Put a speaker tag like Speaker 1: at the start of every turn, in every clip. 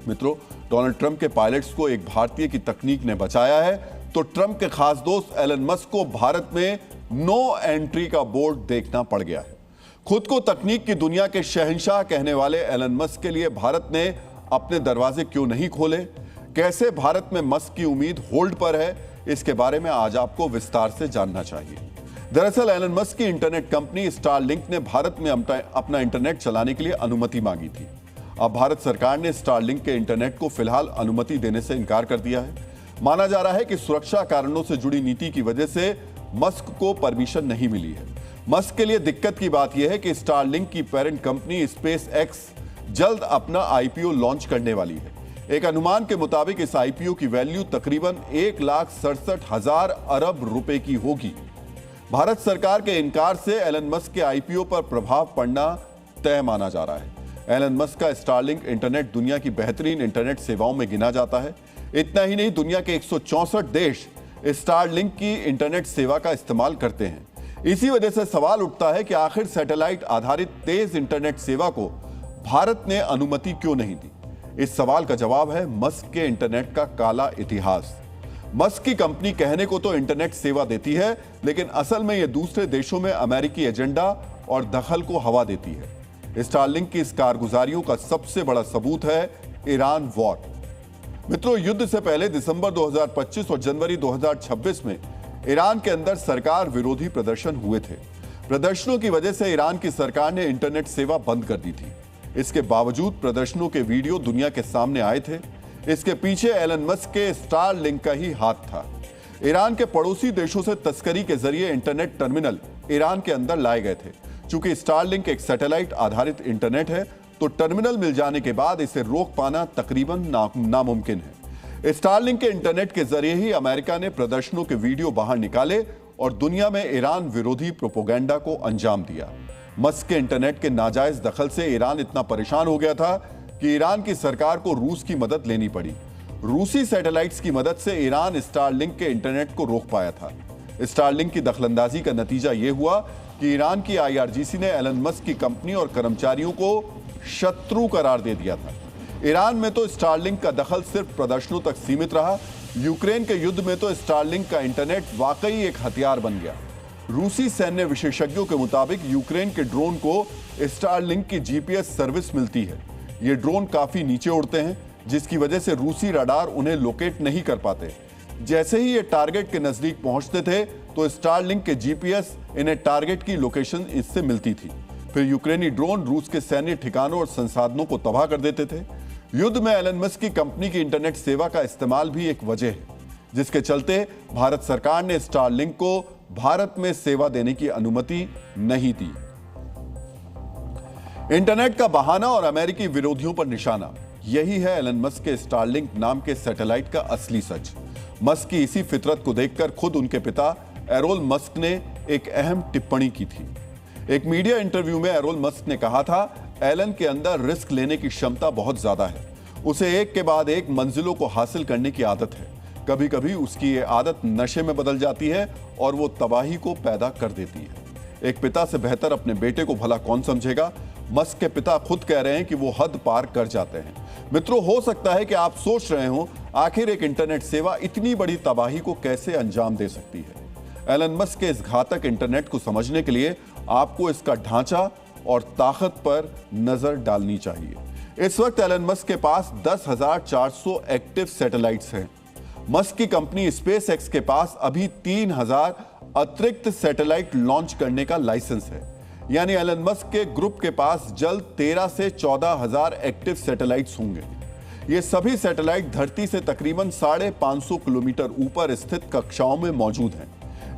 Speaker 1: मित्रों, Donald Trump के pilots को एक भारतीय की तकनीक ने बचाया है, तो ट्रंप के खास दोस्त एलन मस्क को भारत में नो एंट्री का बोर्ड देखना पड़ गया है। खुद को तकनीक की दुनिया के शहंशाह कहने वाले एलन मस्क के लिए भारत ने अपने दरवाजे क्यों नहीं खोले? कैसे भारत में मस्क की उम्मीद होल्ड पर है? इसके बारे में आज आपको विस्तार से जानना चाहिए। दरअसल एलन मस्क की इंटरनेट कंपनी स्टारलिंक ने भारत में अपना इंटरनेट चलाने के लिए अनुमति मांगी थी। अब भारत सरकार ने स्टारलिंक के इंटरनेट को फिलहाल अनुमति देने से इनकार कर दिया है। माना जा रहा है कि सुरक्षा कारणों से जुड़ी नीति की वजह से मस्क को परमिशन नहीं मिली है। मस्क के लिए दिक्कत की बात यह है कि स्टारलिंक की पेरेंट कंपनी स्पेस एक्स जल्द अपना आईपीओ लॉन्च करने वाली है। एक अनुमान के मुताबिक इस आईपीओ की वैल्यू तकरीबन 1,67,000 अरब रुपए की होगी। भारत सरकार के इनकार से एलन मस्क के आईपीओ पर प्रभाव पड़ना तय माना जा रहा है। एलन मस्क का स्टारलिंक इंटरनेट दुनिया की बेहतरीन इंटरनेट सेवाओं में गिना जाता है। इतना ही नहीं, दुनिया के 164 देश स्टारलिंक की इंटरनेट सेवा का इस्तेमाल करते हैं। इसी वजह से सवाल उठता है कि आखिर सैटेलाइट आधारित तेज इंटरनेट सेवा को भारत ने अनुमति क्यों नहीं दी? इस सवाल का जवाब है मस्क के इंटरनेट का काला इतिहास। मस्क की कंपनी कहने को तो इंटरनेट सेवा देती है, लेकिन असल में यह दूसरे देशों में अमेरिकी एजेंडा और दखल को हवा देती है। स्टारलिंक की इस कारगुजारियों का सबसे बड़ा सबूत है ईरान वॉर। मित्रों, युद्ध से पहले दिसंबर 2025 और जनवरी 2026 में ईरान के अंदर सरकार विरोधी प्रदर्शन हुए थे। प्रदर्शनों की वजह से ईरान की सरकार ने इंटरनेट सेवा बंद कर दी थी। इसके बावजूद प्रदर्शनों के वीडियो दुनिया के सामने आए थे। इसके पीछे एलन मस्क के स्टारलिंक का ही हाथ था। ईरान के पड़ोसी देशों से तस्करी के जरिए इंटरनेट टर्मिनल ईरान के अंदर लाए गए थे। चूंकि स्टारलिंक एक सैटेलाइट आधारित इंटरनेट है, तो टर्मिनल मिल जाने के बाद इसे रोक पाना तकरीबन नामुमकिन है। स्टारलिंक के इंटरनेट के जरिए ही अमेरिका ने प्रदर्शनों के वीडियो बाहर निकाले और दुनिया में ईरान विरोधी प्रोपेगेंडा को अंजाम दिया। मस्क के इंटरनेट के नाजायज दखल से ईरान इतना परेशान हो गया था कि ईरान की सरकार को रूस की मदद लेनी पड़ी। रूसी सैटेलाइट्स की मदद से ईरान स्टारलिंक के इंटरनेट को रोक पाया था। स्टारलिंक की दखलंदाजी का नतीजा यह हुआ कि ईरान की आईआरजीसी ने एलन मस्क की कंपनी और कर्मचारियों को शत्रु करार दे दिया था। ईरान में तो स्टारलिंक का दखल सिर्फ प्रदर्शनों तक सीमित रहा। यूक्रेन के युद्ध में तो स्टारलिंक का इंटरनेट वाकई एक हथियार बन गया। रूसी सैन्य विशेषज्ञों के मुताबिक यूक्रेन के ड्रोन को स्टारलिंक की जीपीएस सर्विस मिलती है। ये ड्रोन काफी नीचे उड़ते हैं, जिसकी वजह से रूसी रडार उन्हें लोकेट नहीं कर पाते। जैसे ही ये टारगेट के नजदीक पहुंचते थे, तो स्टारलिंक के जीपीएस इन्हें टारगेट की लोकेशन इससे मिलती थी। फिर यूक्रेनी ड्रोन रूस के सैन्य ठिकानों और संसाधनों को तबाह कर देते थे। युद्ध में एलन मस्क की कंपनी की इंटरनेट सेवा का इस्तेमाल भी एक वजह है, जिसके चलते भारत सरकार ने स्टारलिंक को भारत में सेवा देने की अनुमति नहीं दी। इंटरनेट का बहाना और अमेरिकी विरोधियों पर निशाना, यही है एलन मस्क के स्टारलिंक नाम के सैटेलाइट का असली सच। मस्क की इसी फितरत को देखकर खुद उनके पिता एरोल मस्क ने एक अहम टिप्पणी की थी। एक मीडिया इंटरव्यू में एरोल मस्क ने कहा था, एलन के अंदर रिस्क लेने की क्षमता बहुत ज्यादा है। उसे एक के बाद एक मंजिलों को हासिल करने की आदत है। कभी कभी उसकी ये आदत नशे में बदल जाती है और वो तबाही को पैदा कर देती है। एक पिता से बेहतर अपने बेटे को भला कौन समझेगा? मस्क के पिता खुद कह रहे हैं कि वो हद पार कर जाते हैं। मित्रों, हो सकता है कि आप सोच रहे हो, आखिर एक इंटरनेट सेवा इतनी बड़ी तबाही को कैसे अंजाम दे सकती है? एलन मस्क के इस घातक इंटरनेट को समझने के लिए आपको इसका ढांचा और ताकत पर नजर डालनी चाहिए। इस वक्त एलन मस्क के पास 10,400 एक्टिव सैटेलाइट्स हैं। मस्क की कंपनी स्पेस एक्स के पास अभी 3,000 अतिरिक्त सैटेलाइट लॉन्च करने का लाइसेंस है। यानी एलन मस्क के ग्रुप के पास जल्द 13 से 14,000 एक्टिव सैटेलाइट्स होंगे। ये सभी सैटेलाइट धरती से तकरीबन 550 किलोमीटर ऊपर स्थित कक्षाओं में मौजूद हैं।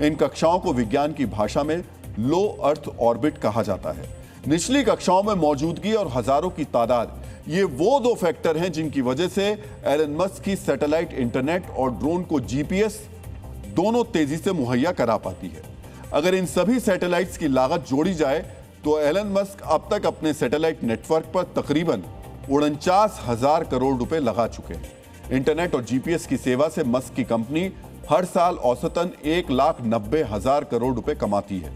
Speaker 1: इन कक्षाओं को विज्ञान की भाषा में लो अर्थ ऑर्बिट कहा जाता है। निचली कक्षाओं में मौजूदगी और हजारों की तादाद, ये वो दो फैक्टर हैं जिनकी वजह से एलन मस्क की सैटेलाइट इंटरनेट और ड्रोन को जीपीएस दोनों तेजी से मुहैया करा पाती है। अगर इन सभी सैटेलाइट्स की लागत जोड़ी जाए, तो एलन मस्क अब तक अपने सैटेलाइट नेटवर्क पर तकरीबन 49,000 करोड़ रुपए लगा चुके हैं। इंटरनेट और जीपीएस की सेवा से मस्क की कंपनी हर साल औसतन 1,90,000 करोड़ रुपए कमाती है।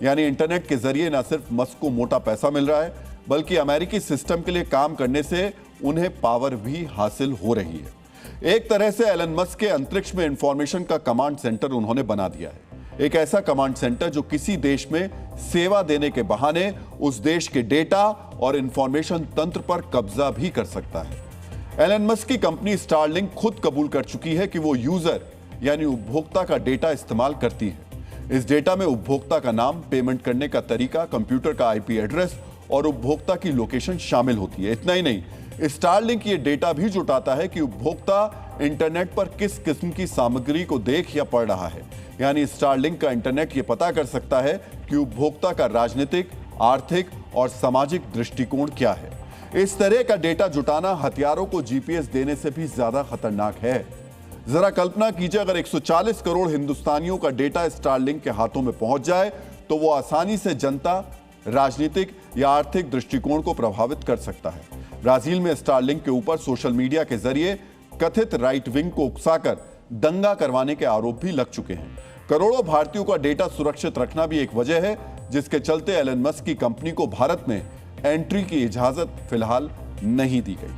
Speaker 1: यानी इंटरनेट के जरिए न सिर्फ मस्क को मोटा पैसा मिल रहा है, बल्कि अमेरिकी सिस्टम के लिए काम करने से उन्हें पावर भी हासिल हो रही है। एक तरह से एलन मस्क के अंतरिक्ष में इंफॉर्मेशन का कमांड सेंटर उन्होंने बना दिया है, एक ऐसा कमांड सेंटर जो किसी देश में सेवा देने के बहाने उस देश के डेटा और इंफॉर्मेशन तंत्र पर कब्जा भी कर सकता है। एलन मस्क की कंपनी स्टारलिंक खुद कबूल कर चुकी है कि वो यूजर यानी उपभोक्ता का डेटा इस्तेमाल करती है। इस डेटा में उपभोक्ता का नाम, पेमेंट करने का तरीका, कंप्यूटर का आईपी एड्रेस और उपभोक्ता की लोकेशन शामिल होती है। इतना ही नहीं, स्टारलिंक ये डेटा भी जुटाता है कि उपभोक्ता इंटरनेट पर किस किस्म की सामग्री को देख या पढ़ रहा है। यानी स्टारलिंक का इंटरनेट ये पता कर सकता है कि उपभोक्ता का राजनीतिक, आर्थिक और सामाजिक दृष्टिकोण क्या है। इस तरह का डेटा जुटाना हथियारों को जीपीएस देने से भी ज्यादा खतरनाक है। जरा कल्पना कीजिए, अगर 140 करोड़ हिंदुस्तानियों का डेटा स्टारलिंक के हाथों में पहुंच जाए तो वो आसानी से जनता, राजनीतिक या आर्थिक दृष्टिकोण को प्रभावित कर सकता है। ब्राजील में स्टारलिंक के ऊपर सोशल मीडिया के जरिए कथित राइट विंग को उकसाकर दंगा करवाने के आरोप भी लग चुके हैं। करोड़ों भारतीयों का डेटा सुरक्षित रखना भी एक वजह है जिसके चलते एलन मस्क की कंपनी को भारत में एंट्री की इजाजत फिलहाल नहीं दी गई।